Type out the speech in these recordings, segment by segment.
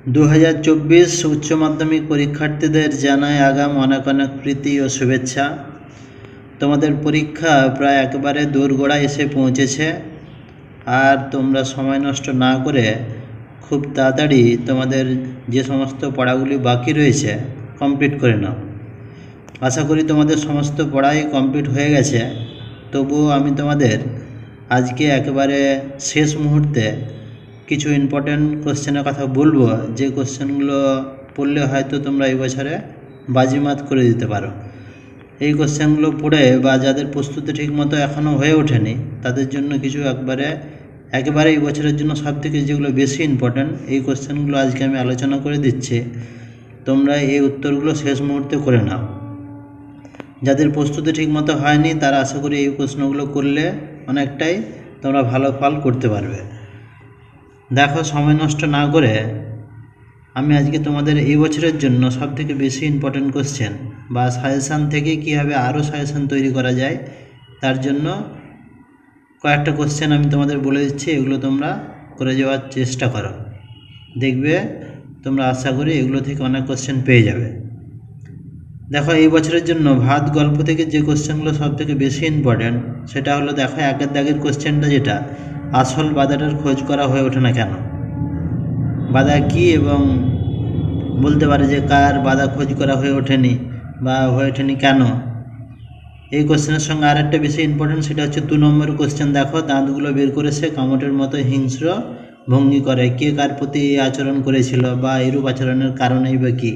2024 উচ্চ মাধ্যমিক পরীক্ষার্থীদের জানাই আগাম অনেক অনেক প্রীতি ও শুভেচ্ছা। তোমাদের পরীক্ষা প্রায় একেবারে দোরগোড়ায় এসে পৌঁছেছে, আর তোমরা সময় নষ্ট না করে খুব তাড়াতাড়ি তোমাদের যে সমস্ত পড়াগুলি বাকি রয়েছে কমপ্লিট করে নাও। আশা করি তোমাদের সমস্ত পড়াই কমপ্লিট হয়ে গেছে। তবুও আমি তোমাদের আজকে একেবারে শেষ মুহূর্তে কিছু ইম্পর্টেন্ট কোশ্চেনের কথা বলবো, যে কোশ্চেনগুলো পড়লে হয়তো তোমরা এই বছরে বাজিমাত করে দিতে পারো। এই কোশ্চেনগুলো পড়ে বা যাদের প্রস্তুতি ঠিকমতো এখনও হয়ে ওঠেনি তাদের জন্য কিছু একেবারে এই বছরের জন্য সবথেকে যেগুলো বেশি ইম্পর্টেন্ট এই কোশ্চেনগুলো আজকে আমি আলোচনা করে দিচ্ছি। তোমরা এই উত্তরগুলো শেষ মুহূর্তে করে নাও। যাদের প্রস্তুতি ঠিকমতো হয়নি তারা আশা করি এই প্রশ্নগুলো করলে অনেকটাই তোমরা ভালো ফল করতে পারবে। দেখো, সময় নষ্ট না করে আমি আজকে তোমাদের এই বছরের জন্য সবথেকে বেশি ইম্পর্টেন্ট কোশ্চেন বা সাজেশান থেকে কীভাবে আরও সাজেশান তৈরি করা যায় তার জন্য কয়েকটা কোশ্চেন আমি তোমাদের বলে দিচ্ছি। এগুলো তোমরা করে যাওয়ার চেষ্টা করো, দেখবে তোমরা আশা করি এগুলো থেকে অনেক কোশ্চেন পেয়ে যাবে। দেখো, এই বছরের জন্য ভাত গল্প থেকে যে কোশ্চেনগুলো সবথেকে বেশি ইম্পর্টেন্ট সেটা হলো, দেখো, একের দাগের কোশ্চেনটা যেটা, আসল বাধাটার খোঁজ করা হয়ে ওঠে না কেন? বাধা কী এবং বলতে পারে যে কার বাধা খোঁজ করা হয়ে ওঠেনি বা হয়ে ওঠেনি কেন। এই কোশ্চেনের সঙ্গে আর একটা বেশি ইম্পর্টেন্ট, সেটা হচ্ছে 2 নম্বরের কোশ্চেন। দেখো, দাঁতগুলো বের করেছে কামটের মতো হিংস্র ভঙ্গি করে, কে কার প্রতি এই আচরণ করেছিল বা এরূপ আচরণের কারণেই বা কী।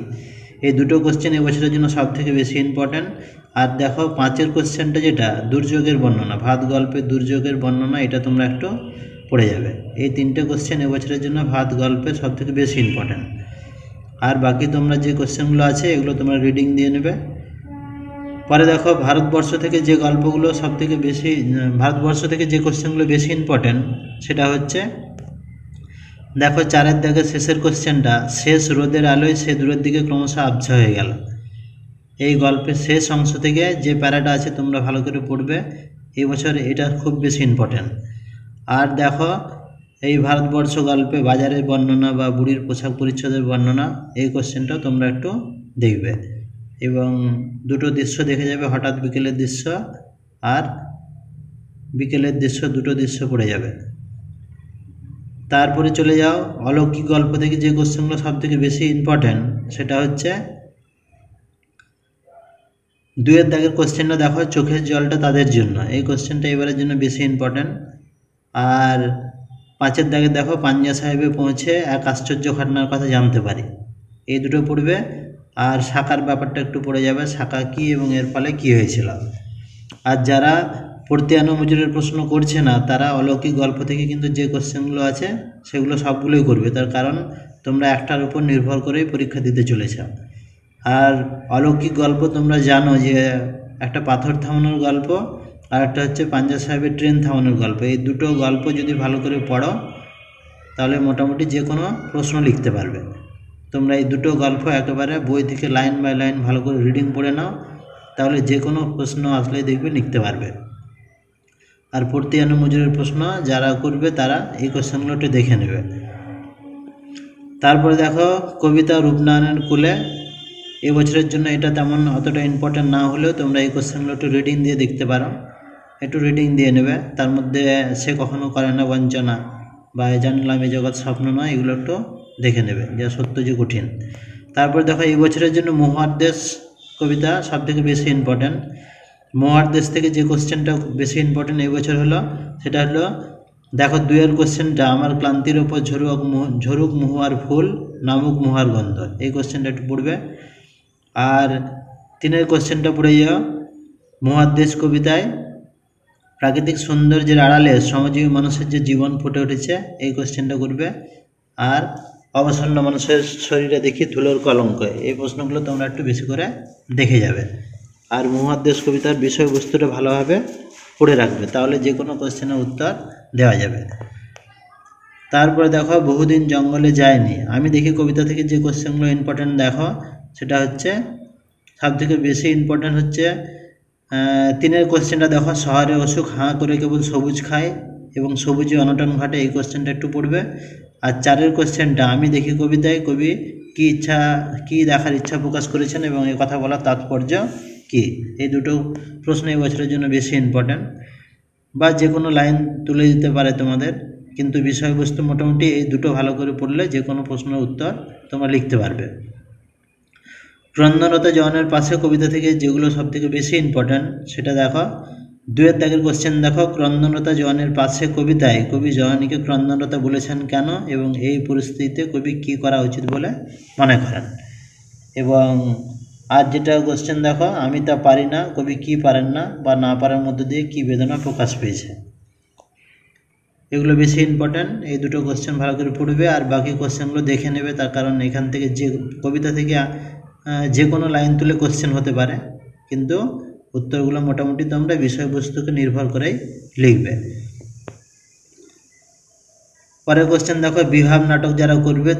এই দুটো কোশ্চেন এবছরের জন্য সবথেকে বেশি ইম্পর্টেন্ট। আর দেখো, 5এর কোশ্চেনটা যেটা দুর্যোগের বর্ণনা, ভাত গল্পের দুর্যোগের বর্ণনা, এটা তোমরা একটু পড়ে যাবে। এই 3টে কোশ্চেন এবছরের জন্য ভাত গল্পের সবথেকে বেশি ইম্পর্টেন্ট। আর বাকি তোমরা যে কোশ্চেনগুলো আছে এগুলো তোমরা রিডিং দিয়ে নেবে। পরে দেখো, ভারতবর্ষ থেকে যে গল্পগুলো সবথেকে বেশি, ভারতবর্ষ থেকে যে কোশ্চেনগুলো বেশি ইম্পর্টেন্ট সেটা হচ্ছে, দেখো, 4এর দাগের শেষের কোশ্চেনটা, শেষ রোদের আলোয় সে দূরের দিকে ক্রমশ আবছা হয়ে গেল। এই গল্পের শেষ অংশ থেকে যে প্যারাটা আছে তোমরা ভালো করে পড়বে, এই বছর এটা খুব বেশি ইম্পর্টেন্ট। আর দেখো, এই ভারতবর্ষ গল্পে বাজারের বর্ণনা বা বুড়ির পোশাক পরিচ্ছদের বর্ণনা, এই কোশ্চেনটাও তোমরা একটু দেখবে এবং দুটো দৃশ্য দেখে যাবে, হঠাৎ বিকেলের দৃশ্য আর বিকেলের দৃশ্য, দুটো দৃশ্য পড়ে যাবে। তারপরে চলে যাও, অলৌকিক গল্প থেকে যে কোশ্চেনগুলো সবথেকে বেশি ইম্পর্টেন্ট সেটা হচ্ছে 2এর দাগের কোশ্চেনটা। দেখো, চোখের জলটা তাদের জন্য, এই কোশ্চেনটা এবারের জন্য বেশি ইম্পর্টেন্ট। আর 5এর দাগে দেখো, পাঞ্জা সাহেবে পৌঁছে এক আশ্চর্য ঘটনার কথা জানতে পারি, এই দুটো পড়বে। আর শাখার ব্যাপারটা একটু পড়ে যাবে, শাখা কী এবং এর ফলে কী হয়েছিল। আর যারা প্রত্যায়ন মজুরের প্রশ্ন করছে না তারা অলৌকিক গল্প থেকে কিন্তু যে কোশ্চেনগুলো আছে সেগুলো সবগুলোই করবে, তার কারণ তোমরা একটার উপর নির্ভর করেই পরীক্ষা দিতে চলেছ। আর অলৌকিক গল্প তোমরা জানো যে একটা পাথর থামানোর গল্প আর একটা হচ্ছে পাঞ্জা সাহেবের ট্রেন থামানোর গল্প। এই দুটো গল্প যদি ভালো করে পড়ো তাহলে মোটামুটি যে কোনো প্রশ্ন লিখতে পারবে। তোমরা এই দুটো গল্প একেবারে বই থেকে লাইন বাই লাইন ভালো করে রিডিং পড়ে নাও, তাহলে যে কোনো প্রশ্ন আসলেই দেখবে লিখতে পারবে। আর প্রত্যায়ন মজুরের প্রশ্ন যারা করবে তারা এই কোশ্চেনগুলো একটু দেখে নেবে। তারপরে দেখো, কবিতা রূপনারায়ণের কুলে, এবছরের জন্য এটা তেমন অতটা ইম্পর্টেন্ট না হলেও তোমরা এই কোশ্চেনগুলো একটু রিডিং দিয়ে দেখতে পারো, একটু রিডিং দিয়ে নেবে। তার মধ্যে সে কখনো করে না বঞ্চনা বা জানলাম এ জগৎ স্বপ্ন নয়, এগুলো একটু দেখে নেবে, যা সত্য যে কঠিন। তারপর দেখো, এই বছরের জন্য মহুয়ার দেশ কবিতা সবথেকে বেশি ইম্পর্টেন্ট। মহুয়ার দেশ থেকে যে কোশ্চেনটা বেশি ইম্পর্টেন্ট এই বছর হলো সেটা হলো, দেখো, 2এর কোশ্চেনটা, আমার ক্লান্তির ওপর ঝরুক মহুয়ার ফুল, নামুক মহুয়ার গন্ধ, এই কোশ্চেনটা একটু পড়বে। আর 3এর কোশ্চেনটা পড়ে যাও, মহুয়ার দেশ কবিতায় প্রাকৃতিক সৌন্দর্যের আড়ালে শ্রমজীবী মানুষের যে জীবন ফুটে উঠেছে, এই কোশ্চেনটা করবে। আর অবসন্ন মানুষের শরীরে দেখি ধুলোর কলঙ্ক, এই প্রশ্নগুলো তোমরা একটু বেশি করে দেখে যাবে। আর মহুয়ার দেশ কবিতার বিষয়বস্তুটা ভালোভাবে পড়ে রাখবে, তাহলে যে কোনো কোশ্চেনের উত্তর দেওয়া যাবে। তারপরে দেখো, বহুদিন জঙ্গলে যায়নি, আমি দেখি কবিতা থেকে যে কোশ্চেনগুলো ইম্পর্টেন্ট দেখো সেটা হচ্ছে সবথেকে বেশি ইম্পর্টেন্ট হচ্ছে 3এর কোশ্চেনটা। দেখো, শহরে অসুখ হাঁ করে কেবল সবুজ খায় এবং সবুজে অনটন ঘটে, এই কোশ্চেনটা একটু পড়বে। আর 4 কোশ্চেনটা আমি দেখি কবিতায় কবি কি দেখার ইচ্ছা প্রকাশ করেছেন এবং এই কথা বলার তাৎপর্য কি। এই দুটো প্রশ্ন এই বছরের জন্য বেশি ইম্পর্ট্যান্ট, বা যে কোনো লাইন তুলে দিতে পারে তোমাদের, কিন্তু বিষয়বস্তু মোটামুটি এই দুটো ভালো করে পড়লে যে কোনো প্রশ্নের উত্তর তোমরা লিখতে পারবে। ক্রন্দনরত জওয়ানের পাশে কবিতা থেকে যেগুলো সবথেকে বেশি ইম্পর্ট্যান্ট সেটা দেখো। 2 দাগের কোশ্চেন দেখো, ক্রন্দনরতা জওয়ানের পাশে কবিতায় কবি জওয়ানিকে ক্রন্দনরতা বলেছেন কেন এবং এই পরিস্থিতিতে কবি কি করা উচিত বলে মনে করেন। এবং আর যেটা কোশ্চেন দেখো, আমি তা পারি না কবি কি পারেন না বা না পারার মধ্য দিয়ে কি বেদনা প্রকাশ পেয়েছে। এগুলো বেশি ইম্পর্ট্যান্ট। এই দুটো কোশ্চেন ভালো করে পড়বে আর বাকি কোশ্চেনগুলো দেখে নেবে, তার কারণ এখান থেকে যে কবিতা থেকে যে কোনো লাইন তুলে কোশ্চেন হতে পারে, কিন্তু উত্তরগুলো মোটামুটি তোমরা বিষয়বস্তুকে নির্ভর করেই লিখবে। পরের কোশ্চেন দেখো, বিভাব নাটক যারা করবে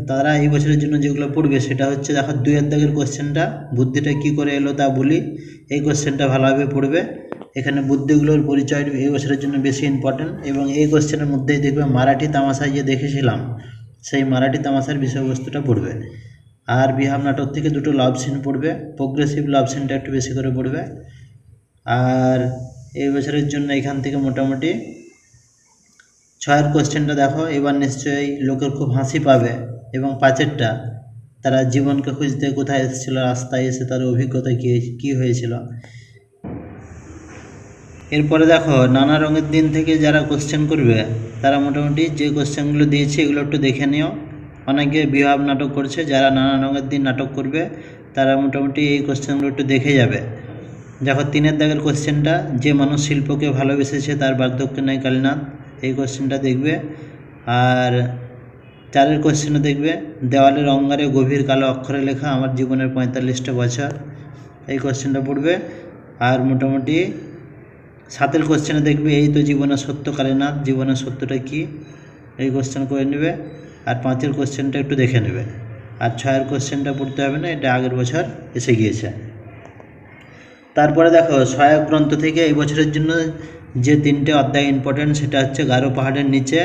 তারা এই বছরের জন্য যেগুলো পড়বে সেটা হচ্ছে দেখো 2 দাগের কোশ্চেনটা, বুদ্ধিটা কি করে এলো তা বলি। এই কোশ্চেনটা ভালোভাবে পড়বে। এখানে বুদ্ধিগুলোর পরিচয় এই বছরের জন্য বেশি ইম্পর্ট্যান্ট, এবং এই কোশ্চেনের মধ্যেই দেখবে মারাঠি তামাশায় যে দেখেছিলাম সেই মারাঠি তামাশার বিষয়বস্তুটা পড়বে। আর বিহাব নাটক থেকে 2টো লাভ সিন পড়বে, প্রোগ্রেসিভ লাভ সিনটা একটু বেশি করে পড়বে। আর এই বছরের জন্য এখান থেকে মোটামুটি 6 কোশ্চেনটা দেখো, এবার নিশ্চয়ই লোকের খুব হাসি পাবে। এবং 5টা, তারা জীবনকে খুঁজতে কোথায় এসেছিল, রাস্তায় এসে তার অভিজ্ঞতা কী হয়েছিল। এরপরে দেখো, নানা রঙের দিন থেকে যারা কোশ্চেন করবে তারা মোটামুটি যে কোশ্চেনগুলো দিয়েছে এগুলো একটু দেখে নিও। অনেকে বিভাব নাটক করছে, যারা নানা রঙের দিন নাটক করবে তারা মোটামুটি এই কোশ্চেনগুলো একটু দেখে যাবে। দেখো 3 দাগের কোশ্চেনটা, যে মানুষ শিল্পকে ভালোবেসেছে তার বার্ধক্য নেই কালীনাথ, এই কোশ্চেনটা দেখবে। আর 4 কোশ্চেনও দেখবে, দেওয়ালের অঙ্গারে গভীর কালো অক্ষরে লেখা আমার জীবনের 45টা বছর, এই কোশ্চেনটা পড়বে। আর মোটামুটি 7 কোশ্চেনে দেখবে, এই তো জীবনের সত্য কালীনাথ, জীবনের সত্যটা কি, এই কোশ্চেন করে নেবে। আর 5 কোশ্চেনটা একটু দেখে নেবে। আর 6 কোশ্চেনটা পড়তে হবে না, এটা আগের বছর এসে গিয়েছে। তারপরে দেখো, সহায়ক গ্রন্থ থেকে এই বছরের জন্য যে 3টে অধ্যায় ইম্পর্টেন্ট সেটা হচ্ছে গারো পাহাড়ের নিচে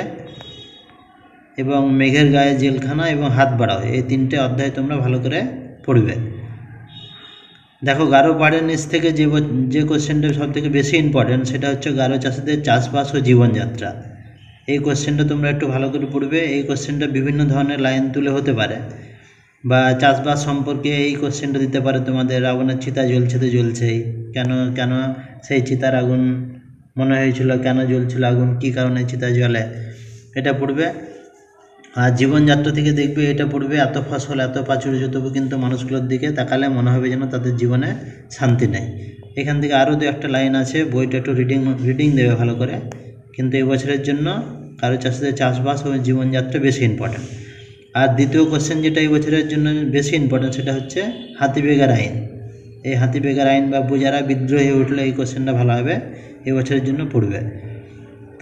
এবং মেঘের গায়ে জেলখানা এবং হাত বাড়াও, এই 3টে অধ্যায় তোমরা ভালো করে পড়বে। দেখো, গারো পাহাড়ের নিচ থেকে যে কোশ্চেনটা সবথেকে বেশি ইম্পর্টেন্ট সেটা হচ্ছে গারো চাষিদের চাষবাস ও জীবনযাত্রা, এই কোশ্চেনটা তোমরা একটু ভালো করে পড়বে। এই কোশ্চেনটা বিভিন্ন ধরনের লাইন তুলে হতে পারে, বা চাষবাস সম্পর্কে এই কোশ্চেনটা দিতে পারে তোমাদের, আগুনের চিতা জ্বলছে তো জ্বলছেই, কেন সেই চিতার আগুন মনে হয়েছিল, কেন জ্বলছিল আগুন, কী কারণে চিতা জ্বলে, এটা পড়বে। আর জীবনযাত্রা থেকে দেখবে এটা পড়বে, এত ফসল এত প্রাচুর্য তবু কিন্তু মানুষগুলোর দিকে তাকালে মনে হবে যেন তাদের জীবনে শান্তি নেই। এখান থেকে আরও 2-1টা লাইন আছে, বইটা একটু রিডিং দেবে ভালো করে। কিন্তু এই বছরের জন্য গারো চাষিদের চাষবাস ও জীবনযাত্রা বেশি ইম্পর্ট্যান্ট। আর দ্বিতীয় কোশ্চেন যেটা এই বছরের জন্য বেশি ইম্পর্ট্যান্ট সেটা হচ্ছে হাতিবেগার আইন। এই হাতিবেগার আইন বা বুজারা বিদ্রোহ হয়ে উঠলে এই কোশ্চেনটা ভালোভাবে এই বছরের জন্য পড়বে।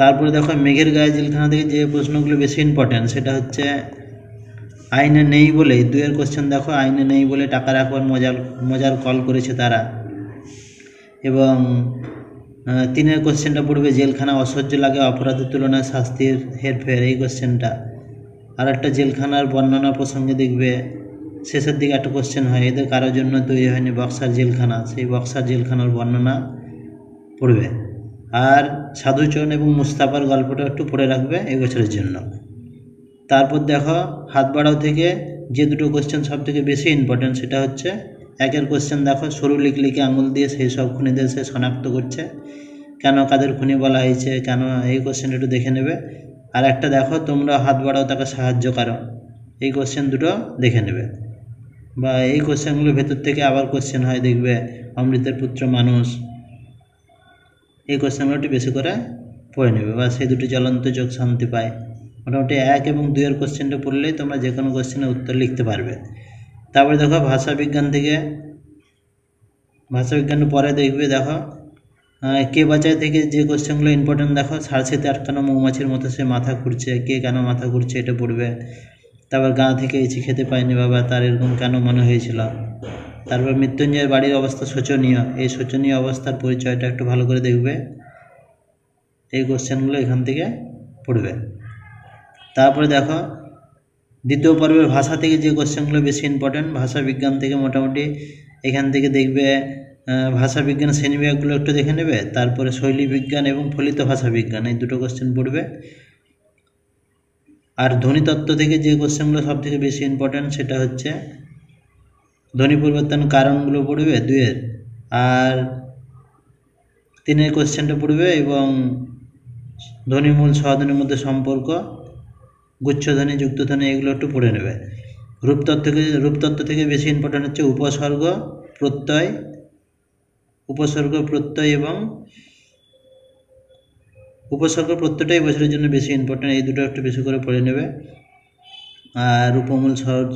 তারপরে দেখো, মেঘের গায়ে জেলখানা থেকে যে প্রশ্নগুলো বেশি ইম্পর্ট্যান্ট সেটা হচ্ছে আইনে নেই বলে, 2 কোশ্চেন দেখো, আইনে নেই বলে টাকা রাখবার মজার কল করেছে তারা। এবং 3 কোশ্চেনটা পড়বে, জেলখানা অসহ্য লাগে অপরাধের তুলনায় শাস্তির হেরফের, এই কোশ্চেনটা। আর একটা জেলখানার বর্ণনা প্রসঙ্গে দেখবে শেষের দিকে একটা কোশ্চেন হয়, এদের কারোর জন্য তৈরি হয়নি বক্সার জেলখানা, সেই বক্সার জেলখানার বর্ণনা পড়বে। আর সাধুচরণ এবং মুস্তাফার গল্পটা একটু পড়ে রাখবে এই বছরের জন্য। তারপর দেখো, হাত বাড়াও থেকে যে 2টো কোশ্চেন সব থেকে বেশি ইম্পর্ট্যান্ট সেটা হচ্ছে 1 কোশ্চেন দেখো, সরু লিকলিকে আঙুল দিয়ে সেই সব খুনিদের সে শনাক্ত করছে, কেন কাদের খুনি বলা হয়েছে, কেন, এই কোশ্চেন একটু দেখে নেবে। আর একটা দেখো, তোমরা হাত বাড়াও তাকে সাহায্য করো, এই কোশ্চেন 2টো দেখে নেবে। বা এই কোশ্চেনগুলোর ভেতর থেকে আবার কোশ্চেন হয় দেখবে, অমৃতের পুত্র মানুষ, এই কোশ্চেনগুলো একটু বেশি করে পড়ে নেবে। বা সেই 2টি জ্বলন্ত চোখ শান্তি পায়, মোটামুটি 1 এবং 2 কোশ্চেনটা পড়লেই তোমরা যে কোনো কোশ্চেনের উত্তর লিখতে পারবে। তারপরে দেখো, ভাষাবিজ্ঞান থেকে, ভাষাবিজ্ঞানের পরে দেখবে দেখো কে বাঁচায় থেকে যে কোশ্চেনগুলো ইম্পর্টেন্ট দেখো, সারসিতে আটকানো মৌমাছির মতো সে মাথা ঘুরছে, কে কেন মাথা ঘুরছে এটা পড়বে। তারপর গা থেকে এসে খেতে পায়নি বাবা, তার এরকম কেন মনে হয়েছিল। তারপর মৃত্যুঞ্জয়ের বাড়ির অবস্থা শোচনীয়, এই শোচনীয় অবস্থার পরিচয়টা একটু ভালো করে দেখবে, এই কোশ্চেনগুলো এখান থেকে পড়বে। তারপরে দেখো দ্বিতীয় পর্বের ভাষা থেকে যে কোশ্চেনগুলো বেশি ইম্পর্টেন্ট, ভাষা বিজ্ঞান থেকে মোটামুটি এখান থেকে দেখবে ভাষা বিজ্ঞান শ্রেণীবিভাগগুলো একটু দেখে নেবে, তারপরে শৈলী বিজ্ঞান এবং ফলিত ভাষা বিজ্ঞান এই দুটো কোশ্চেন পড়বে। আর ধ্বনিতত্ত্ব থেকে যে কোশ্চেনগুলো সব থেকে বেশি ইম্পর্টেন্ট সেটা হচ্ছে ধ্বনি পরিবর্তন কারণগুলো পড়বে 2-এর, আর 3-এর কোশ্চেনটা পড়বে এবং ধ্বনিমূল সহধ্বনির মধ্যে সম্পর্ক, গুচ্ছধ্বনি যুক্তধ্বনি এগুলো একটু পড়ে নেবে। রূপতত্ত্ব থেকে বেশি ইম্পর্টেন্ট হচ্ছে উপসর্গ প্রত্যয় এবং উপসর্গ প্রত্যয়টাই বছরের জন্য বেশি ইম্পর্টেন্ট, এই দুটো একটু বেশি করে পড়ে নেবে। আর রূপমূল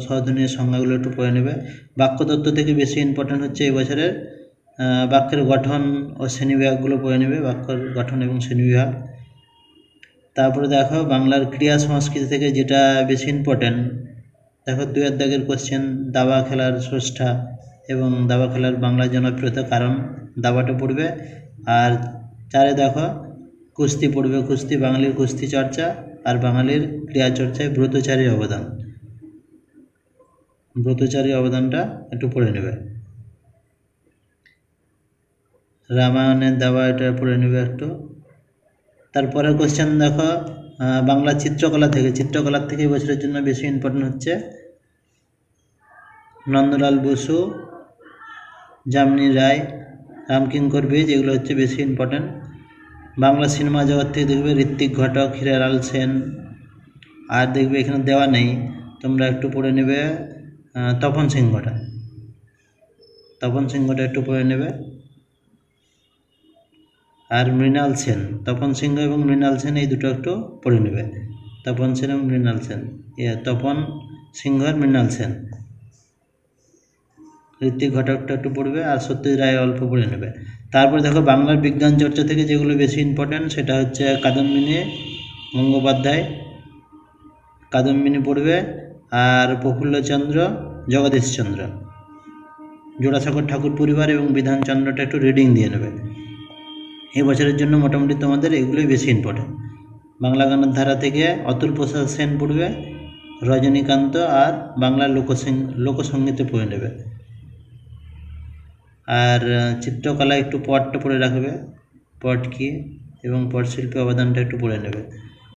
সহধ্বনির সংজ্ঞাগুলো একটু পড়ে নেবে। বাক্যতত্ত্ব থেকে বেশি ইম্পর্টেন্ট হচ্ছে এই বছরের বাক্যের গঠন ও শ্রেণীবিভাগগুলো পড়ে নেবে, বাক্যের গঠন এবং শ্রেণীবিভাগ। তারপরে দেখো বাংলার ক্রিয়া সংস্কৃতি থেকে যেটা বেশি ইম্পর্টেন্ট, দেখো 2-এর দাগের কোশ্চেন দাবা খেলার স্রষ্টা এবং দাবা খেলার বাংলার জনপ্রিয়তা কারণ, দাবাটা পড়বে। আর 4-এ দেখো কুস্তি পড়বে, কুস্তি বাঙালির কুস্তি চর্চা আর বাঙালির ক্রিয়া চর্চায় ব্রতচারীর অবদানটা একটু পড়ে নেবে। রামায়ণের দাবা এটা পড়ে নেবে একটু। তারপরের কোশ্চেন দেখো বাংলা চিত্রকলার থেকে বছরের জন্য বেশি ইম্পর্টেন্ট হচ্ছে নন্দলাল বসু, যামিনী রায়, রামকিঙ্কর বেজ, এগুলো হচ্ছে বেশি ইম্পর্টেন্ট। বাংলা সিনেমা জগৎ থেকে দেখবে ঋত্বিক ঘটক, হীরালাল সেন, আর দেখবে এখানে দেওয়া নেই, তোমরা একটু পড়ে নেবে তপন সিংহটা একটু পড়ে নেবে। আর মৃণাল সেন, তপন সিংহ এবং মৃণাল সেন এই দুটো একটু পড়ে নেবে। তপন সেন এবং মৃণাল সেন, তপন সিংহ আর মৃণাল সেন। ঋত্বিক ঘটকটা একটু পড়বে আর সত্যজিৎ রায় অল্প পড়ে নেবে। তারপরে দেখো বাংলার বিজ্ঞান চর্চা থেকে যেগুলো বেশি ইম্পর্টেন্ট সেটা হচ্ছে কাদম্বিনী গঙ্গোপাধ্যায়, কাদম্বিনী পড়বে। আর প্রফুল্লচন্দ্র, জগদীশচন্দ্র, জোড়াসাঁকোর ঠাকুর পরিবার এবং বিধানচন্দ্রটা একটু রিডিং দিয়ে নেবে। এই বছরের জন্য মোটামুটি তোমাদের এগুলোই বেশি ইম্পর্টেন্ট। বাংলা গানের ধারা থেকে অতুল প্রসাদ সেন পড়বে, রজনীকান্ত আর বাংলার লোকসঙ্গীতে পড়ে নেবে। আর চিত্রকলা একটু পটটা পড়ে রাখবে, পট কি এবং পটশিল্পী অবদানটা একটু পড়ে নেবে।